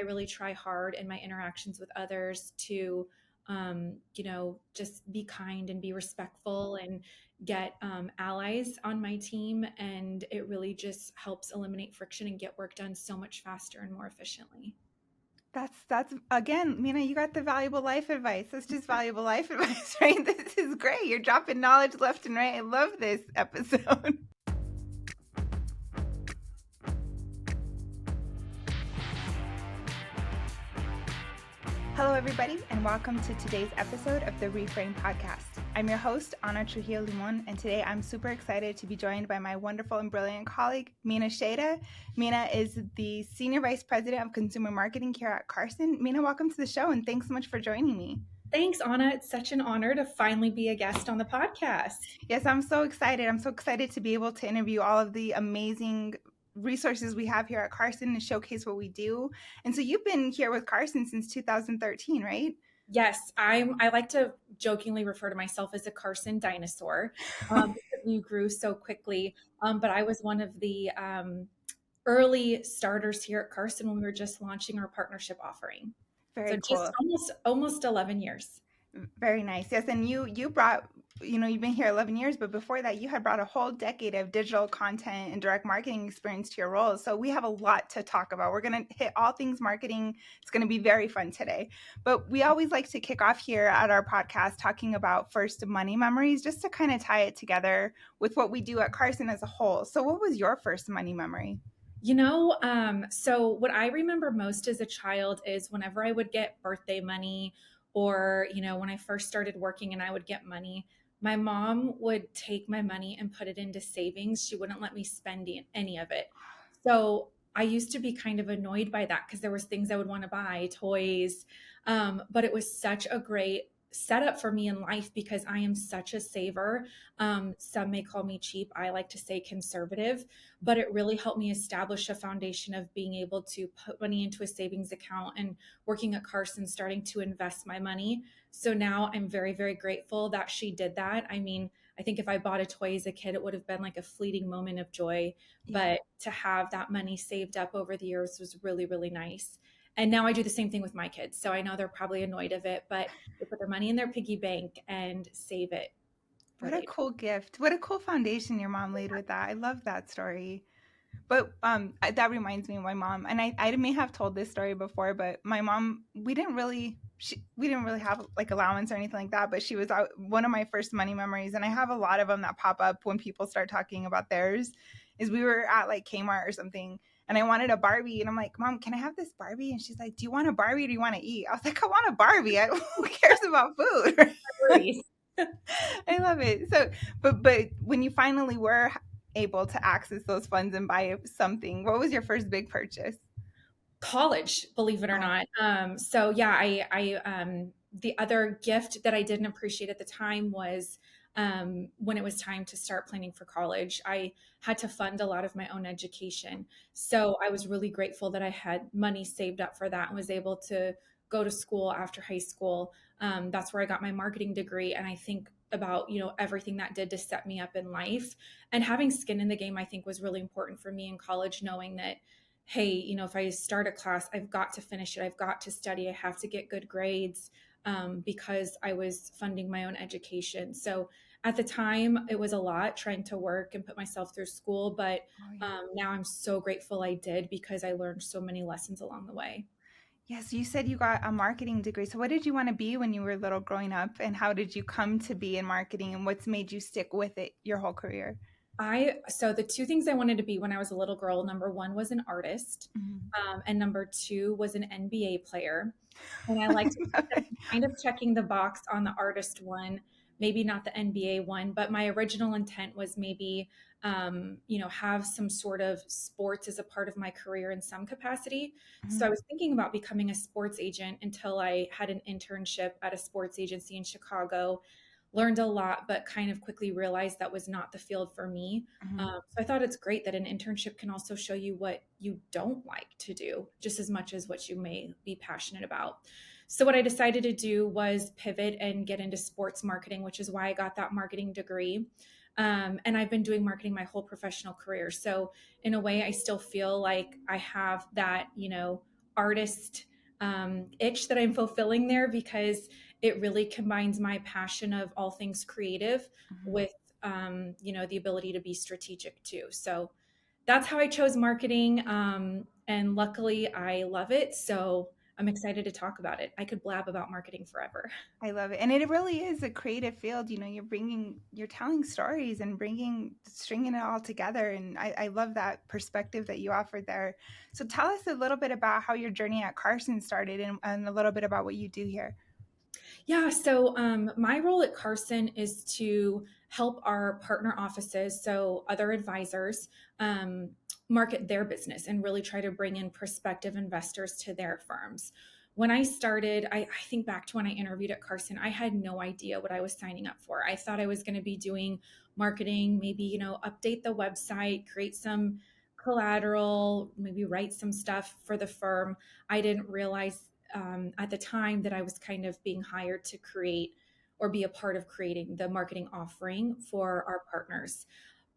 I really try hard in my interactions with others to, just be kind and be respectful and get allies on my team. And it really just helps eliminate friction and get work done so much faster and more efficiently. That's again, Mina, you got the valuable life advice. That's just valuable life advice, right? This is great. You're dropping knowledge left and right. I love this episode. Hello, everybody, and welcome to today's episode of the Reframe Podcast. I'm your host, Ana Trujillo Limón, and today I'm super excited to be joined by my wonderful and brilliant colleague, Minna Shada. Minna is the Senior Vice President of Consumer Marketing here at Carson. Minna, welcome to the show, and thanks so much for joining me. Thanks, Ana. It's such an honor to finally be a guest on the podcast. Yes, I'm so excited. I'm so excited to be able to interview all of the amazing resources we have here at Carson and showcase what we do. And so you've been here with Carson since 2013, right? Yes, I like to jokingly refer to myself as a Carson dinosaur because we grew so quickly. But I was one of the early starters here at Carson when we were just launching our partnership offering. Very So cool. just almost 11 years. Very nice. Yes, and you brought, you've been here 11 years, but before that you had brought a whole decade of digital content and direct marketing experience to your roles. So we have a lot to talk about. We're going to hit all things marketing. It's going to be very fun today. But we always like to kick off here at our podcast talking about first money memories, just to kind of tie it together with what we do at Carson as a whole. So what was your first money memory? So what I remember most as a child is whenever I would get birthday money or, when I first started working and I would get money, my mom would take my money and put it into savings. She wouldn't let me spend any of it. So I used to be kind of annoyed by that because there was things I would want to buy, toys. But it was such a great setup for me in life because I am such a saver. Some may call me cheap. I like to say conservative, but it really helped me establish a foundation of being able to put money into a savings account and working at Carson, starting to invest my money. So now I'm very, very grateful that she did that. I mean, I think if I bought a toy as a kid, it would have been like a fleeting moment of joy. But to have that money saved up over the years was really, really nice. And now I do the same thing with my kids. So I know they're probably annoyed of it, but they put their money in their piggy bank and save it. What a cool gift. What a cool foundation your mom laid with that. I love that story. But that reminds me of my mom, and I may have told this story before, but my mom, we didn't really have like allowance or anything like that, but she was one of my first money memories, and I have a lot of them that pop up when people start talking about theirs, is we were at like Kmart or something, and I wanted a Barbie, and I'm like, Mom, can I have this Barbie? And she's like, do you want a Barbie or do you want to eat? I was like, I want a Barbie. Who cares about food? I love it. So, but when you finally were able to access those funds and buy something, what was your first big purchase? College, believe it or not. So yeah, I the other gift that I didn't appreciate at the time was when it was time to start planning for college. I had to fund a lot of my own education. So I was really grateful that I had money saved up for that and was able to go to school after high school. That's where I got my marketing degree. And I think about, everything that did to set me up in life, and having skin in the game, I think was really important for me in college, knowing that, hey, if I start a class, I've got to finish it. I've got to study. I have to get good grades because I was funding my own education. So at the time, it was a lot trying to work and put myself through school. But now I'm so grateful I did because I learned so many lessons along the way. Yes, you said you got a marketing degree. So what did you want to be when you were little growing up? And how did you come to be in marketing? And what's made you stick with it your whole career? So the two things I wanted to be when I was a little girl, number one was an artist, and number two was an NBA player. And I liked kind of checking the box on the artist one, maybe not the NBA one, but my original intent was maybe, have some sort of sports as a part of my career in some capacity. So I was thinking about becoming a sports agent until I had an internship at a sports agency in Chicago. Learned a lot, but kind of quickly realized that was not the field for me. So I thought it's great that an internship can also show you what you don't like to do, just as much as what you may be passionate about. So what I decided to do was pivot and get into sports marketing, which is why I got that marketing degree. And I've been doing marketing my whole professional career. So in a way, I still feel like I have that, artist itch that I'm fulfilling there, because it really combines my passion of all things creative Mhm. with the ability to be strategic too. So that's how I chose marketing. And luckily, I love it. So I'm excited to talk about it. I could blab about marketing forever. I love it. And it really is a creative field. You're telling stories and stringing it all together. And I love that perspective that you offered there. So tell us a little bit about how your journey at Carson started and a little bit about what you do here. Yeah, so my role at Carson is to help our partner offices, so other advisors, um, market their business and really try to bring in prospective investors to their firms. When I started, I think back to when I interviewed at Carson, I had no idea what I was signing up for. I thought I was going to be doing marketing, maybe, update the website, create some collateral, maybe write some stuff for the firm. I didn't realize at the time that I was kind of being hired to create or be a part of creating the marketing offering for our partners.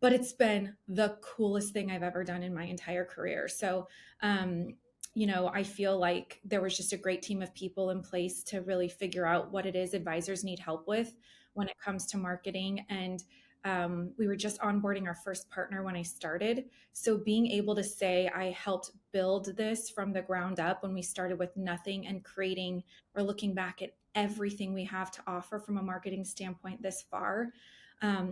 But it's been the coolest thing I've ever done in my entire career. So, I feel like there was just a great team of people in place to really figure out what it is advisors need help with when it comes to marketing. And we were just onboarding our first partner when I started. So being able to say I helped build this from the ground up when we started with nothing, and creating or looking back at everything we have to offer from a marketing standpoint this far.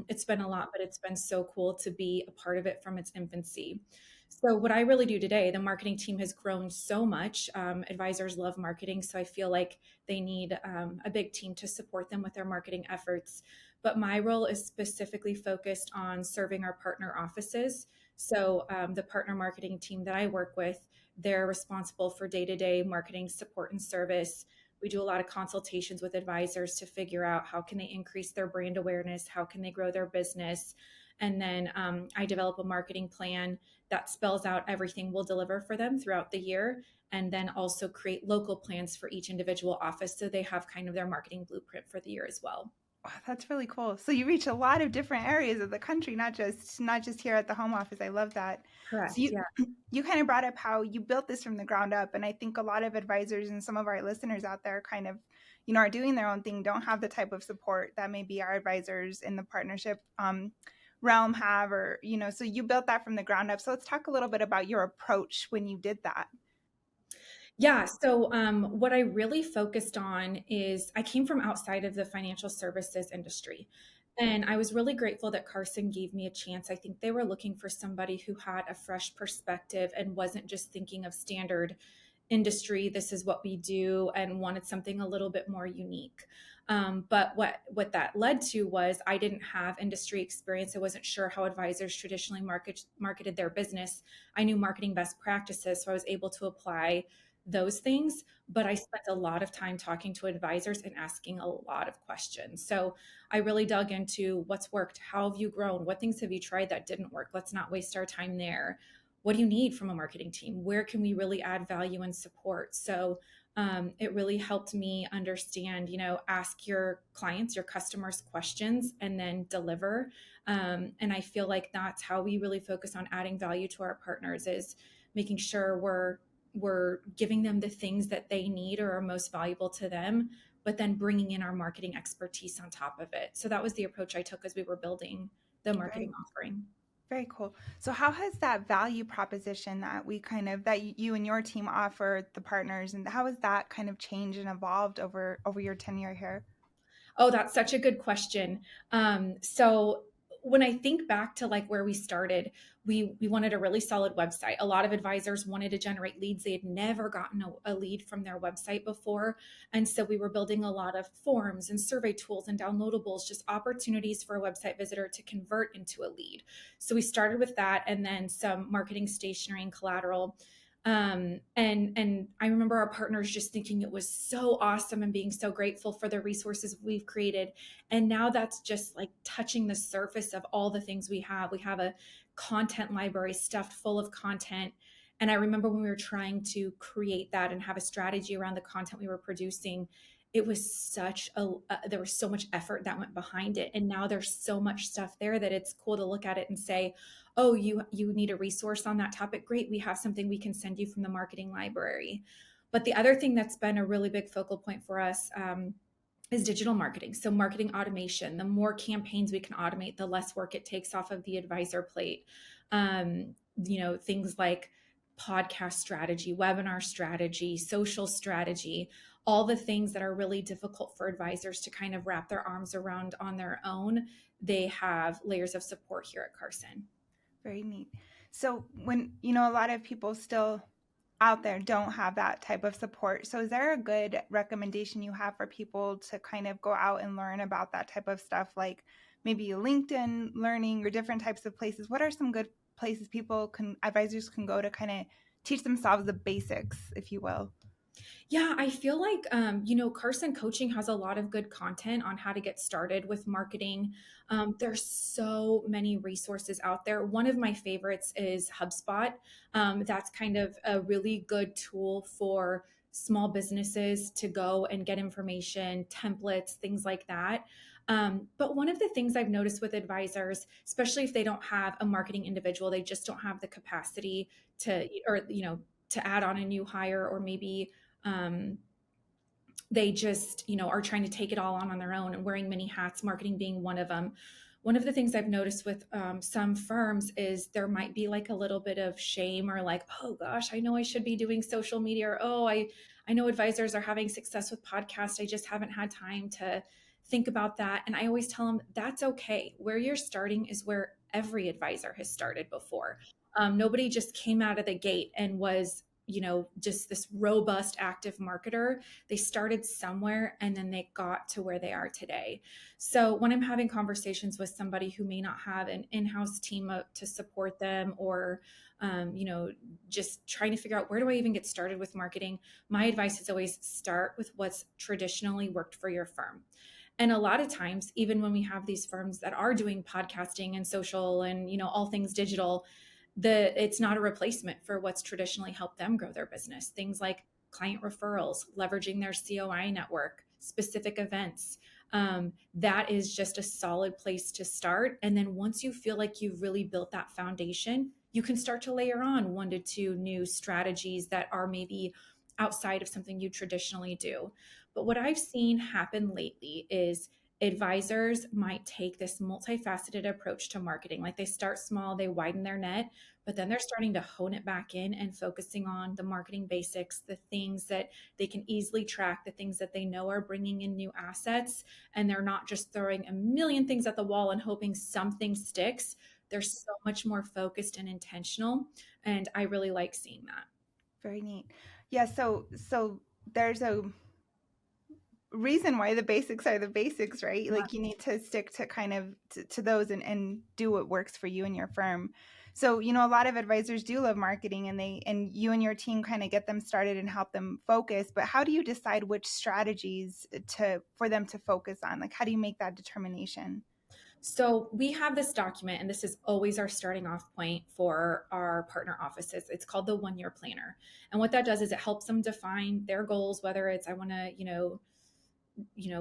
It's been a lot, but it's been so cool to be a part of it from its infancy. So, what I really do today, the marketing team has grown so much. Advisors love marketing, so I feel like they need a big team to support them with their marketing efforts. But my role is specifically focused on serving our partner offices. So, the partner marketing team that I work with, they're responsible for day to day marketing support and service. We do a lot of consultations with advisors to figure out how can they increase their brand awareness, how can they grow their business. And then I develop a marketing plan that spells out everything we'll deliver for them throughout the year, and then also create local plans for each individual office so they have kind of their marketing blueprint for the year as well. Wow, that's really cool. So you reach a lot of different areas of the country, not just here at the home office. I love that. So Correct. you Yeah. you kind of brought up how you built this from the ground up, and I think a lot of advisors and some of our listeners out there kind of, are doing their own thing, don't have the type of support that maybe our advisors in the partnership realm have, or so you built that from the ground up. So let's talk a little bit about your approach when you did that. Yeah. So, what I really focused on is I came from outside of the financial services industry. And I was really grateful that Carson gave me a chance. I think they were looking for somebody who had a fresh perspective and wasn't just thinking of standard industry, this is what we do, and wanted something a little bit more unique. But what that led to was I didn't have industry experience. I wasn't sure how advisors traditionally marketed their business. I knew marketing best practices, so I was able to apply those things. But I spent a lot of time talking to advisors and asking a lot of questions. So I really dug into what's worked, how have you grown, what things have you tried that didn't work. Let's not waste our time there. What do you need from a marketing team? Where can we really add value and support? So it really helped me understand, ask your clients, your customers questions, and then deliver. And I feel like that's how we really focus on adding value to our partners, is making sure we're giving them the things that they need or are most valuable to them, but then bringing in our marketing expertise on top of it. So that was the approach I took as we were building the marketing Very offering. Very cool. So how has that value proposition that you and your team offer the partners, and how has that kind of changed and evolved over your tenure here? Oh, that's such a good question. So when I think back to like where we started, we wanted a really solid website. A lot of advisors wanted to generate leads. They had never gotten a lead from their website before. And so we were building a lot of forms and survey tools and downloadables, just opportunities for a website visitor to convert into a lead. So we started with that, and then some marketing stationery and collateral. And I remember our partners just thinking it was so awesome and being so grateful for the resources we've created. And now that's just like touching the surface of all the things we have. We have a content library stuffed full of content. And I remember when we were trying to create that and have a strategy around the content we were producing, it was such a there was so much effort that went behind it, and now there's so much stuff there that it's cool to look at it and say, oh, you need a resource on that topic, great, we have something we can send you from the marketing library. But the other thing that's been a really big focal point for us, is digital marketing. So marketing automation, the more campaigns we can automate, the less work it takes off of the advisor plate. Things like podcast strategy, webinar strategy, social strategy, all the things that are really difficult for advisors to kind of wrap their arms around on their own. They have layers of support here at Carson. Very neat. So when, a lot of people still out there don't have that type of support. So is there a good recommendation you have for people to kind of go out and learn about that type of stuff, like maybe LinkedIn learning or different types of places? What are some good places advisors can go to kind of teach themselves the basics, if you will? Yeah, I feel like, Carson Coaching has a lot of good content on how to get started with marketing. There's so many resources out there. One of my favorites is HubSpot. That's kind of a really good tool for small businesses to go and get information, templates, things like that. But one of the things I've noticed with advisors, especially if they don't have a marketing individual, they just don't have the capacity to add on a new hire, or maybe um, they just are trying to take it all on their own and wearing many hats, marketing being one of them. One of the things I've noticed with some firms is there might be like a little bit of shame, or like, oh gosh, I know I should be doing social media, or oh, I know advisors are having success with podcasts, I just haven't had time to think about that. And I always tell them that's okay. Where you're starting is where every advisor has started before. Nobody just came out of the gate and was just this robust active marketer. They started somewhere and then they got to where they are today. So when I'm having conversations with somebody who may not have an in-house team to support them, or just trying to figure out, where do I even get started with marketing, my advice is always start with what's traditionally worked for your firm. And a lot of times, even when we have these firms that are doing podcasting and social and all things digital, it's not a replacement for what's traditionally helped them grow their business. Things like client referrals, leveraging their COI network, specific events. That is just a solid place to start. And then once you feel like you've really built that foundation, you can start to layer on 1 to 2 new strategies that are maybe outside of something you traditionally do. But what I've seen happen lately is advisors might take this multifaceted approach to marketing. Like, they start small, they widen their net, but then they're starting to hone it back in and focusing on the marketing basics, the things that they can easily track, the things that they know are bringing in new assets. And they're not just throwing a million things at the wall and hoping something sticks. They're so much more focused and intentional. And I really like seeing that. Very neat. Yeah. So there's a reason why the basics are the basics, right? Like, you need to stick to kind of to those and do what works for you and your firm. So, a lot of advisors do love marketing, and you and your team kind of get them started and help them focus. But how do you decide which strategies for them to focus on? Like, how do you make that determination? So we have this document, and this is always our starting off point for our partner offices. It's called the 1 year planner. And what that does is it helps them define their goals, whether it's, I want to,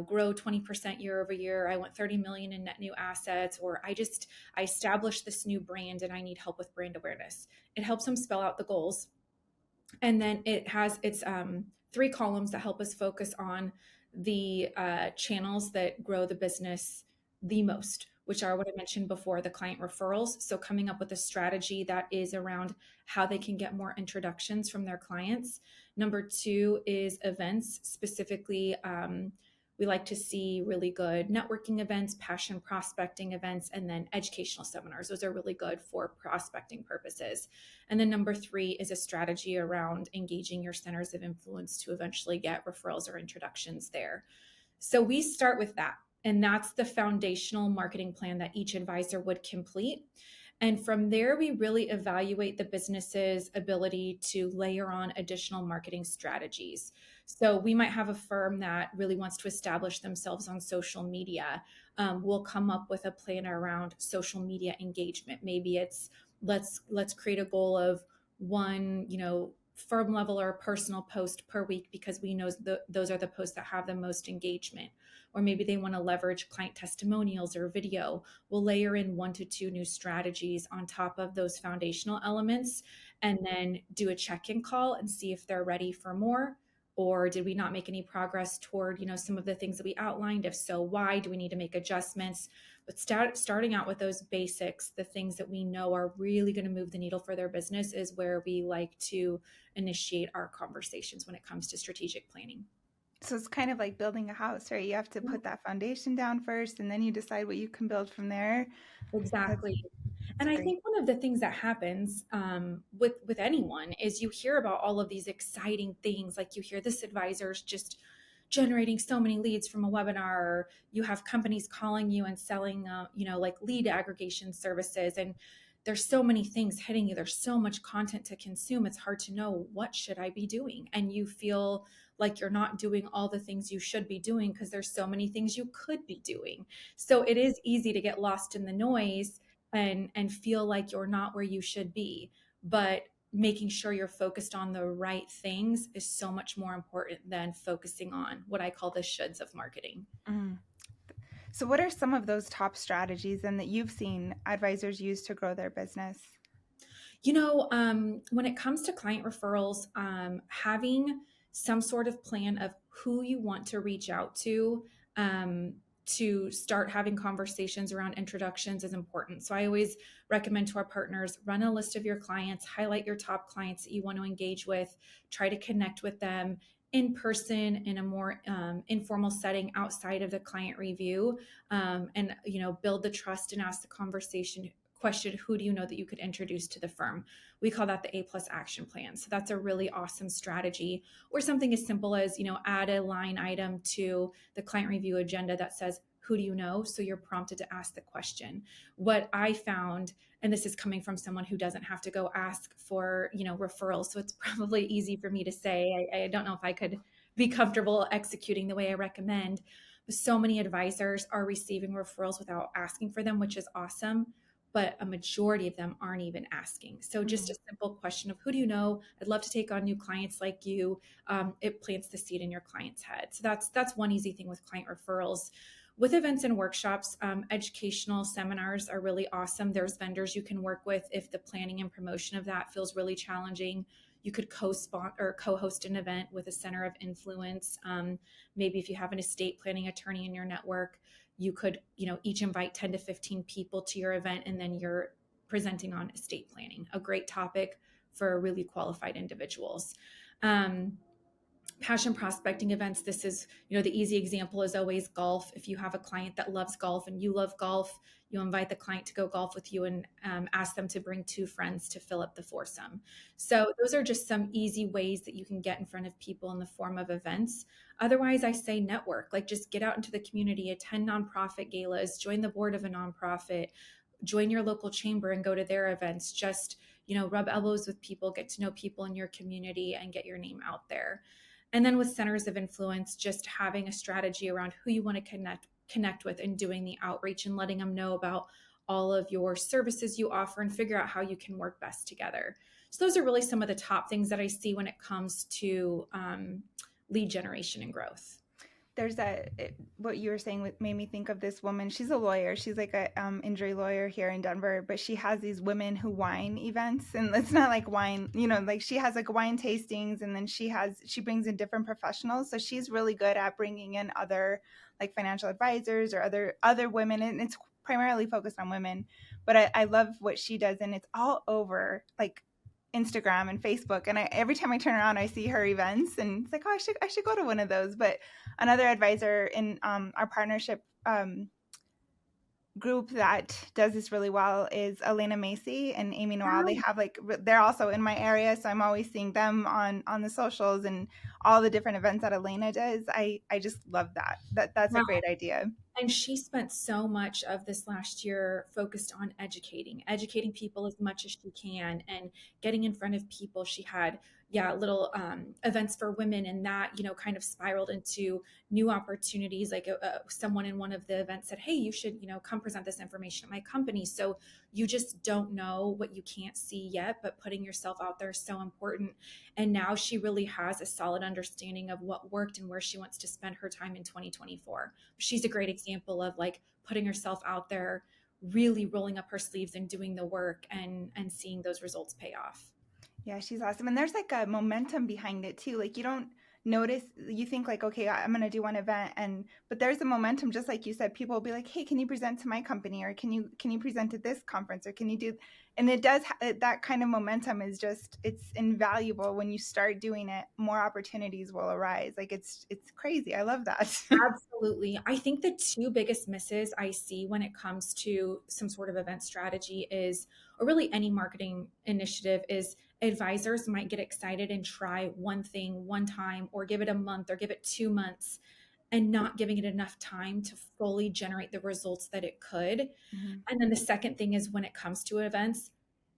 grow 20% year over year, I want 30 million in net new assets, or I established this new brand and I need help with brand awareness. It helps them spell out the goals. And then it has its 3 columns that help us focus on the channels that grow the business the most, which are what I mentioned before, the client referrals. So coming up with a strategy that is around how they can get more introductions from their clients. Number 2 is events, specifically. We like to see really good networking events, passion prospecting events, and then educational seminars. Those are really good for prospecting purposes. And then number 3 is a strategy around engaging your centers of influence to eventually get referrals or introductions there. So we start with that. And that's the foundational marketing plan that each advisor would complete. And from there, we really evaluate the business's ability to layer on additional marketing strategies. So we might have a firm that really wants to establish themselves on social media. We'll come up with a plan around social media engagement. Maybe it's let's create a goal of 1, firm level or personal post per week because we know those are the posts that have the most engagement. Or maybe they want to leverage client testimonials or video. We'll layer in 1 to 2 new strategies on top of those foundational elements, and then do a check-in call and see if they're ready for more, or did we not make any progress toward some of the things that we outlined? If so, why? Do we need to make adjustments? But starting out with those basics, the things that we know are really going to move the needle for their business, is where we like to initiate our conversations when it comes to strategic planning. So it's kind of like building a house, right? You have to put that foundation down first, and then you decide what you can build from there. That's, Exactly. that's And I great. think one of the things that happens with anyone is you hear about all of these exciting things. Like you hear this advisor's just generating so many leads from a webinar, or you have companies calling you and selling, like lead aggregation services. And there's so many things hitting you. There's so much content to consume. It's hard to know, what should I be doing? And you feel like you're not doing all the things you should be doing because there's so many things you could be doing. So it is easy to get lost in the noise and feel like you're not where you should be. But making sure you're focused on the right things is so much more important than focusing on what I call the shoulds of marketing. Mm. So, what are some of those top strategies and that you've seen advisors use to grow their business? When it comes to client referrals, having some sort of plan of who you want to reach out um, to start having conversations around introductions is important. So I always recommend to our partners, run a list of your clients, highlight your top clients that you want to engage with, try to connect with them in person in a more informal setting outside of the client review, and build the trust and ask the conversation question, who do you know that you could introduce to the firm? We call that the A+ action plan. So that's a really awesome strategy. Or something as simple as, add a line item to the client review agenda that says, who do you know? So you're prompted to ask the question. What I found, and this is coming from someone who doesn't have to go ask for, referrals, so it's probably easy for me to say. I don't know if I could be comfortable executing the way I recommend. But so many advisors are receiving referrals without asking for them, which is awesome, but a majority of them aren't even asking. So just Mm. a simple question of, who do you know? I'd love to take on new clients like you. It plants the seed in your client's head. So that's one easy thing with client referrals. With events and workshops, educational seminars are really awesome. There's vendors you can work with if the planning and promotion of that feels really challenging. You could co-sponsor or co-host an event with a center of influence. Maybe if you have an estate planning attorney in your network, you could, each invite 10 to 15 people to your event, and then you're presenting on estate planning, a great topic for really qualified individuals. Um, Passion prospecting events, this is, the easy example is always golf. If you have a client that loves golf and you love golf, you invite the client to go golf with you, and ask them to bring 2 friends to fill up the foursome. So those are just some easy ways that you can get in front of people in the form of events. Otherwise, I say network, like just get out into the community, attend nonprofit galas, join the board of a nonprofit, join your local chamber and go to their events. Just, rub elbows with people, get to know people in your community, and get your name out there. And then with centers of influence, just having a strategy around who you want to connect with, and doing the outreach and letting them know about all of your services you offer, and figure out how you can work best together. So those are really some of the top things that I see when it comes to lead generation and growth. There's what you were saying made me think of this woman. She's a lawyer. She's like a injury lawyer here in Denver, but she has these women who wine events, and it's not like wine, like she has like wine tastings, and then she brings in different professionals. So she's really good at bringing in other like financial advisors or other women, and it's primarily focused on women. But I love what she does, and it's all over like Instagram and Facebook, and every time I turn around, I see her events, and it's like, oh, I should go to one of those. But another advisor in our partnership group that does this really well is Elena Macy and Amy Noel. They have they're also in my area, so I'm always seeing them on the socials and all the different events that Elena does. I just love that's a Wow. great idea. And she spent so much of this last year focused on educating people as much as she can, and getting in front of people. She had, little events for women, and that kind of spiraled into new opportunities. Like someone in one of the events said, hey, you should come present this information at my company. So you just don't know what you can't see yet, but putting yourself out there is so important. And now she really has a solid understanding of what worked and where she wants to spend her time in 2024. She's a great example of like putting herself out there, really rolling up her sleeves and doing the work, and seeing those results pay off. Yeah, she's awesome. And there's like a momentum behind it too. Like you don't notice, you think like, okay, I'm going to do one event but there's a momentum, just like you said. People will be like, hey, can you present to my company, or can you present at this conference, or can you do, and it does, that kind of momentum is just, it's invaluable. When you start doing it, more opportunities will arise. Like it's crazy. I love that. Absolutely. I think the two biggest misses I see when it comes to some sort of event strategy is, or really any marketing initiative, is advisors might get excited and try one thing one time, or give it a month, or give it 2 months, and not giving it enough time to fully generate the results that it could. Mhm. And then the second thing is, when it comes to events,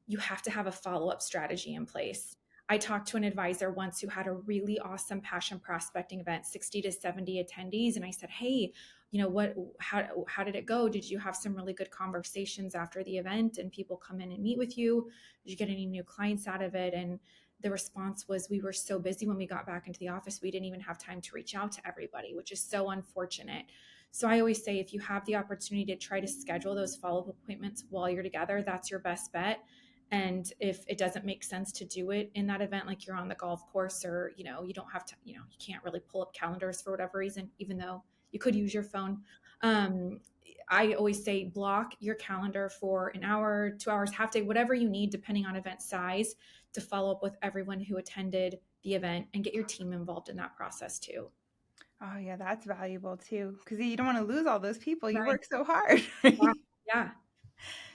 you have to have a follow-up strategy in place. I talked to an advisor once who had a really awesome passion prospecting event, 60 to 70 attendees. And I said, hey, how did it go? Did you have some really good conversations after the event and people come in and meet with you? Did you get any new clients out of it? And the response was, we were so busy when we got back into the office, we didn't even have time to reach out to everybody, which is so unfortunate. So I always say, if you have the opportunity to try to schedule those follow-up appointments while you're together, that's your best bet. And if it doesn't make sense to do it in that event, like you're on the golf course, or you don't have to, you can't really pull up calendars for whatever reason, even though you could use your phone. um, I always say, block your calendar for an hour, 2 hours, half day, whatever you need, depending on event size, to follow up with everyone who attended the event, and get your team involved in that process too. Oh yeah, that's valuable too, because you don't want to lose all those people. You Right. work so hard. Yeah. Yeah.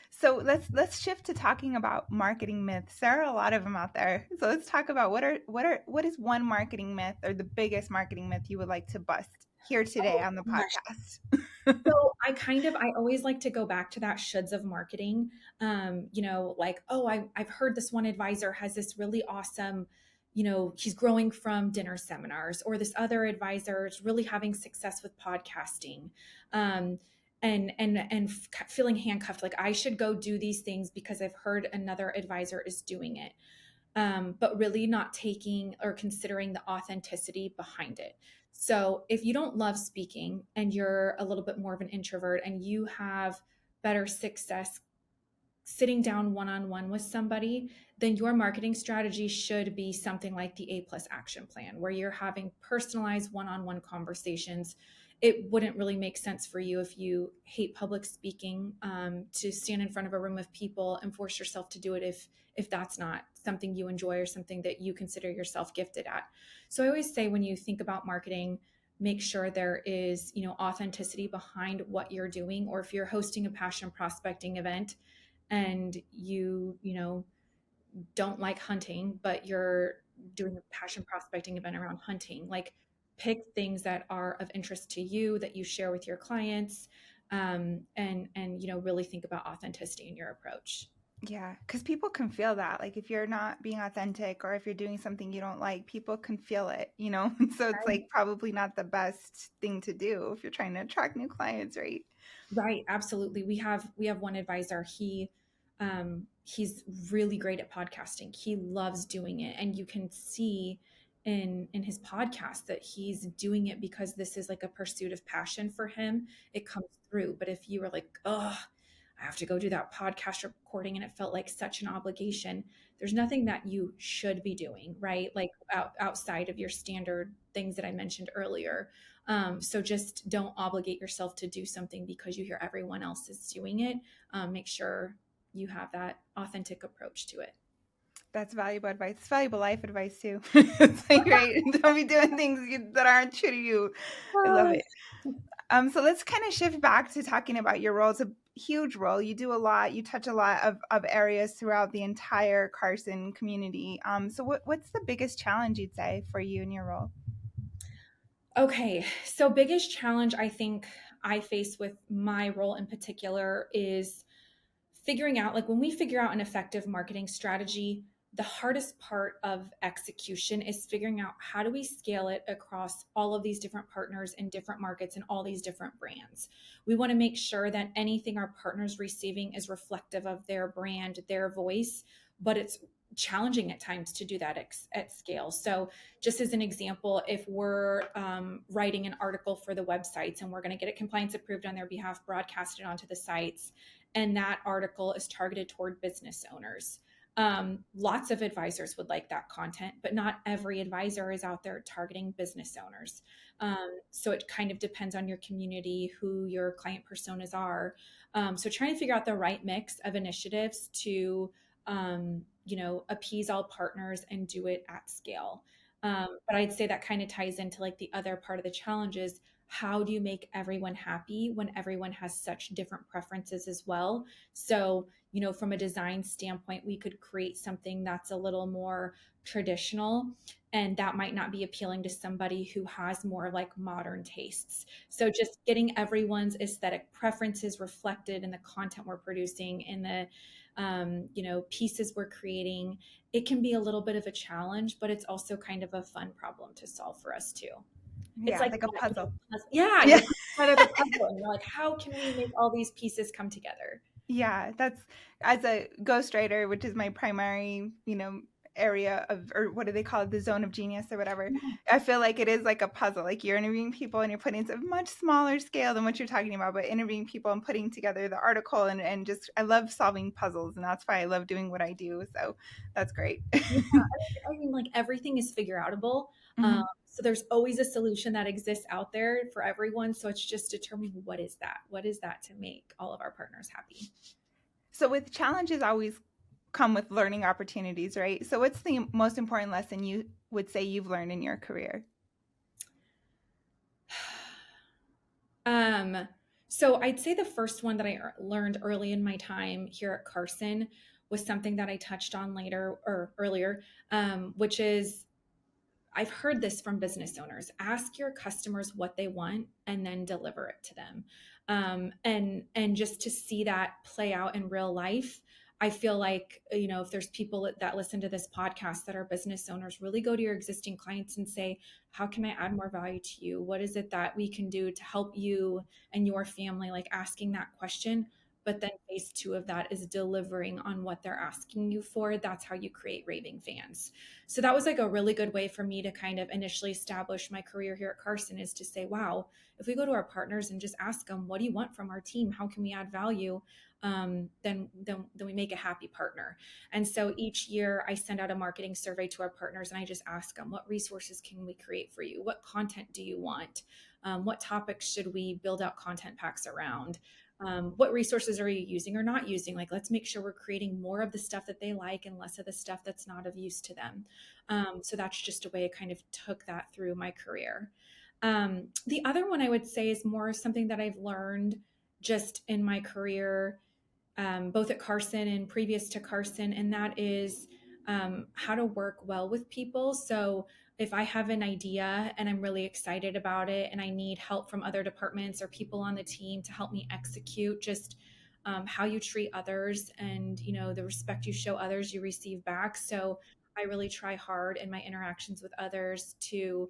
So let's shift to talking about marketing myths. There are a lot of them out there. So let's talk about what is one marketing myth, or the biggest marketing myth you would like to bust here today Oh on the gosh. podcast? So I always like to go back to that shoulds of marketing. Like, oh, I've heard this one advisor has this really awesome, he's growing from dinner seminars, or this other advisor is really having success with podcasting. Um, and feeling handcuffed, like I should go do these things because I've heard another advisor is doing it. But really not taking or considering the authenticity behind it. So if you don't love speaking, and you're a little bit more of an introvert, and you have better success sitting down one-on-one with somebody, then your marketing strategy should be something like the A plus action plan, where you're having personalized one-on-one conversations. It wouldn't really make sense for you, if you hate public speaking, to stand in front of a room of people and force yourself to do it, if that's not something you enjoy or something that you consider yourself gifted at. So I always say, when you think about marketing, make sure there is authenticity behind what you're doing. Or if you're hosting a passion prospecting event, and you don't like hunting, but you're doing a passion prospecting event around hunting, like, pick things that are of interest to you, that you share with your clients, and really think about authenticity in your approach. Yeah, because people can feel that. Like if you're not being authentic, or if you're doing something you don't like, people can feel it, you know? So it's Right. like probably not the best thing to do if you're trying to attract new clients, right? Right, absolutely. We have one advisor. He's really great at podcasting. He loves doing it, and you can see in his podcast that he's doing it because this is like a pursuit of passion for him. It comes through. But if you were like, oh, I have to go do that podcast recording, and it felt like such an obligation, there's nothing that you should be doing, right? Like outside of your standard things that I mentioned earlier. So just don't obligate yourself to do something because you hear everyone else is doing it. Make sure you have that authentic approach to it. That's valuable advice. It's valuable life advice too. It's like, right, don't be doing things that aren't true to you. I love it. So let's kind of shift back to talking about your role. It's a huge role. You do a lot. You touch a lot of areas throughout the entire Carson community. So what's the biggest challenge you'd say for you in your role? Okay, so biggest challenge I think I face with my role in particular is figuring out, like, when we figure out an effective marketing strategy, the hardest part of execution is figuring out how do we scale it across all of these different partners in different markets and all these different brands. We want to make sure that anything our partners receiving is reflective of their brand, their voice, but it's challenging at times to do that at scale. So just as an example, if we're writing an article for the websites and we're going to get it compliance approved on their behalf, broadcast it onto the sites, and that article is targeted toward business owners, lots of advisors would like that content, but not every advisor is out there targeting business owners. So it kind of depends on your community, who your client personas are. So trying to figure out the right mix of initiatives to, appease all partners and do it at scale. But I'd say that kind of ties into like the other part of the challenge is how do you make everyone happy when everyone has such different preferences as well? So, from a design standpoint, we could create something that's a little more traditional, and that might not be appealing to somebody who has more like modern tastes. So just getting everyone's aesthetic preferences reflected in the content we're producing, in the pieces we're creating, it can be a little bit of a challenge, but it's also kind of a fun problem to solve for us too. It's Yeah, like like a puzzle. yeah, Yeah. you're part of the puzzle, and you're like, how can we make all these pieces come together? Yeah, that's as a ghostwriter, which is my primary, area of, or what do they call it, the zone of genius or whatever. I feel like it is like a puzzle. Like you're interviewing people and you're putting it a much smaller scale than what you're talking about, but interviewing people and putting together the article and just I love solving puzzles, and that's why I love doing what I do. So that's great. Yeah, I mean, like everything is figure outable. Mhm. So there's always a solution that exists out there for everyone. So it's just determining what is that? What is that to make all of our partners happy? So with challenges always come with learning opportunities, right? So what's the most important lesson you would say you've learned in your career? Um, so I'd say the first one that I learned early in my time here at Carson was something that I touched on later or earlier, which is I've heard this from business owners. Ask your customers what they want and then deliver it to them. And just to see that play out in real life, I feel like, if there's people that listen to this podcast that are business owners, really go to your existing clients and say, how can I add more value to you? What is it that we can do to help you and your family? Like asking that question. But then phase two of that is delivering on what they're asking you for. That's how you create raving fans. So that was like a really good way for me to kind of initially establish my career here at Carson, is to say, wow, if we go to our partners and just ask them, what do you want from our team? How can we add value? Then we make a happy partner. And so each year I send out a marketing survey to our partners and I just ask them, what resources can we create for you? What content do you want? What topics should we build out content packs around? What resources are you using or not using? Like, let's make sure we're creating more of the stuff that they like and less of the stuff that's not of use to them. So that's just a way I kind of took that through my career. The other one I would say is more something that I've learned just in my career, both at Carson and previous to Carson, and that is how to work well with people. So if I have an idea and I'm really excited about it and I need help from other departments or people on the team to help me execute, just how you treat others and the respect you show others, you receive back. So I really try hard in my interactions with others to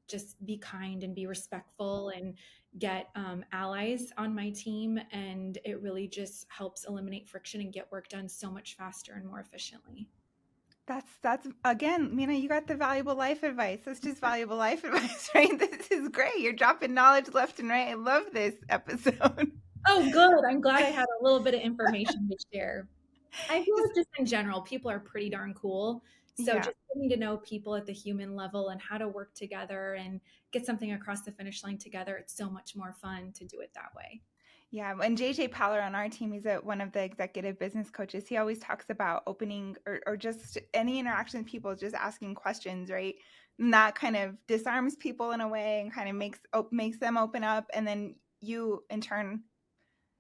just be kind and be respectful and get allies on my team. And it really just helps eliminate friction and get work done so much faster and more efficiently. That's again, Mina, you got the valuable life advice. That's just valuable life advice, right? This is great. You're dropping knowledge left and right. I love this episode. Oh, good. I'm glad I had a little bit of information to share. I feel Just like just in general, people are pretty darn cool. So yeah. just getting to know people at the human level and how to work together and get something across the finish line together, it's so much more fun to do it that way. Yeah, and JJ Powler on our team, he's one of the executive business coaches. He always talks about opening or just any interaction with people, just asking questions, right? And that kind of disarms people in a way and kind of makes them open up, and then you in turn,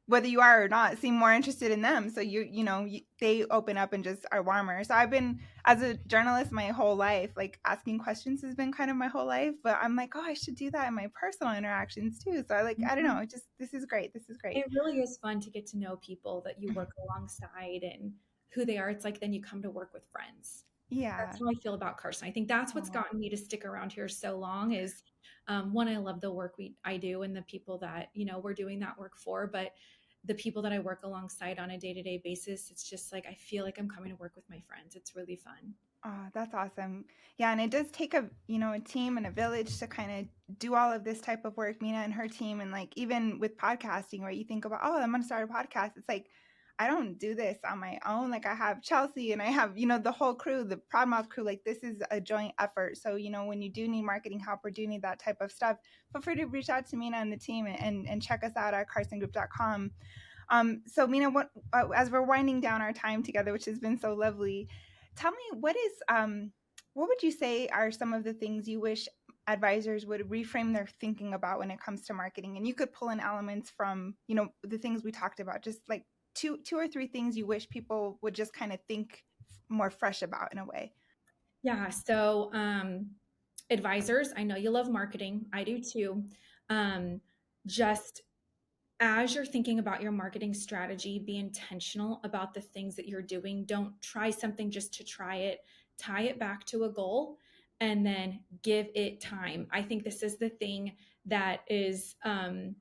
whether you are or not, seem more interested in them. So they open up and just are warmer. So I've been, as a journalist my whole life, like asking questions has been kind of my whole life, but I'm like, oh, I should do that in my personal interactions too. So I don't know, just this is great. This is great. It really is fun to get to know people that you work alongside and who they are, it's like then you come to work with friends. Yeah. That's how I feel about Carson. I think that's what's Oh, gotten me to stick around here so long is one, I love the work I do and the people that, we're doing that work for, but the people that I work alongside on a day-to-day basis, it's just like I feel like I'm coming to work with my friends. It's really fun. oh, that's awesome. Yeah, and it does take a team and a village to kind of do all of this type of work. Mina and her team, and like even with podcasting, where you think about, oh, I'm going to start a podcast. It's like I don't do this on my own. Like I have Chelsea and I have the whole crew, the Proudmouth crew. Like this is a joint effort. So when you do need marketing help or do need that type of stuff, feel free to reach out to Mina and the team and check us out at carsongroup.com. So Mina, as we're winding down our time together, which has been so lovely, tell me what would you say are some of the things you wish advisors would reframe their thinking about when it comes to marketing? And you could pull in elements from the things we talked about, just like two or three things you wish people would just kind of think more fresh about in a way. Yeah. So, advisors, I know you love marketing. I do too. Just as you're thinking about your marketing strategy, be intentional about the things that you're doing. Don't try something just to try it. Tie it back to a goal and then give it time. I think this is the thing that is, I'd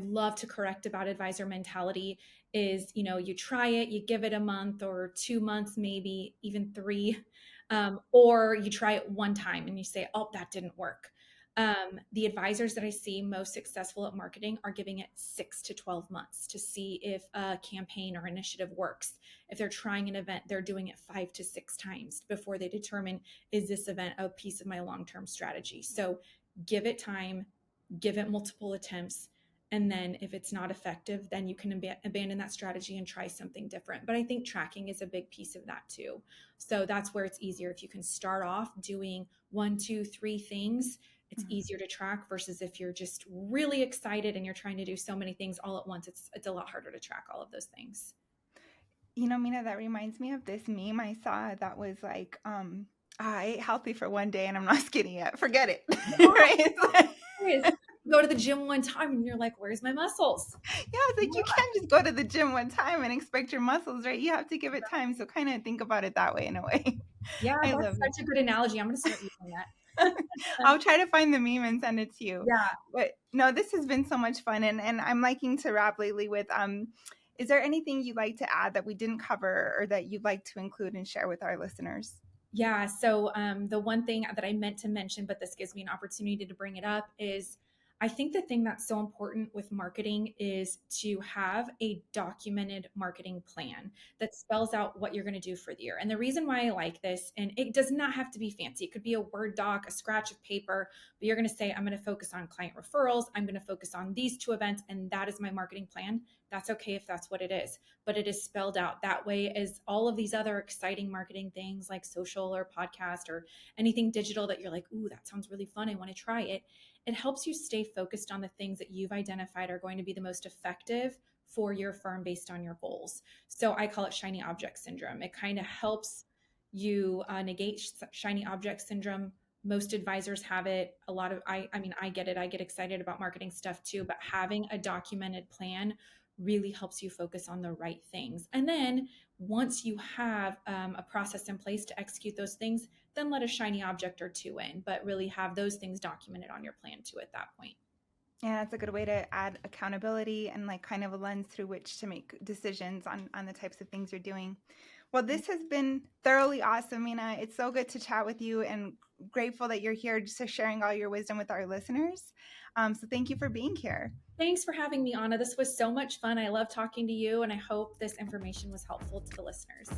love to correct about advisor mentality is, you try it, you give it a month or 2 months, maybe even three, or you try it one time and you say, oh, that didn't work. The advisors that I see most successful at marketing are giving it 6 to 12 months to see if a campaign or initiative works. If they're trying an event, they're doing it 5 to 6 times before they determine, is this event a piece of my long-term strategy? So give it time, give it multiple attempts, and then if it's not effective, then you can abandon that strategy and try something different. But I think tracking is a big piece of that too. So that's where it's easier. If you can start off doing 1, 2, 3 things, it's Mhm. easier to track versus if you're just really excited and you're trying to do so many things all at once, it's a lot harder to track all of those things. Mina, that reminds me of this meme I saw that was like, I ate healthy for one day and I'm not skinny yet. Forget it. Right? It's like, Go to the gym one time and you're like, where's my muscles? yeah, it's like you can't just go to the gym one time and expect your muscles, right? You have to give it time. So kind of think about it that way in a way. Yeah, I that's love it. such a good analogy. I'm going to start using that. I'll try to find the meme and send it to you. Yeah. But no, this has been so much fun, and I'm liking to wrap lately with is there anything you'd like to add that we didn't cover or that you'd like to include and share with our listeners? Yeah. So the one thing that I meant to mention, but this gives me an opportunity to bring it up, is I think the thing that's so important with marketing is to have a documented marketing plan that spells out what you're going to do for the year. And the reason why I like this, and it does not have to be fancy, it could be a Word doc, a scratch of paper, but you're going to say, I'm going to focus on client referrals, I'm going to focus on these 2 events, and that is my marketing plan. That's okay if that's what it is, but it is spelled out that way as all of these other exciting marketing things like social or podcast or anything digital that you're like, ooh, that sounds really fun, I want to try it. It helps you stay focused on the things that you've identified are going to be the most effective for your firm based on your goals. So I call it shiny object syndrome. It kind of helps you negate shiny object syndrome. Most advisors have it. A lot of I mean, I get it. I get excited about marketing stuff too, but having a documented plan really helps you focus on the right things. And then once you have a process in place to execute those things, then let a shiny object or two in, but really have those things documented on your plan too at that point. Yeah, that's a good way to add accountability and like kind of a lens through which to make decisions on the types of things you're doing. Well, this has been thoroughly awesome, Mina. It's so good to chat with you and grateful that you're here just sharing all your wisdom with our listeners. So thank you for being here. Thanks for having me, Anna. This was so much fun. I love talking to you, and I hope this information was helpful to the listeners.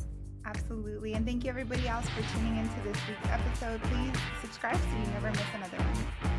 Absolutely. And thank you everybody else for tuning into this week's episode. Please subscribe so you never miss another one.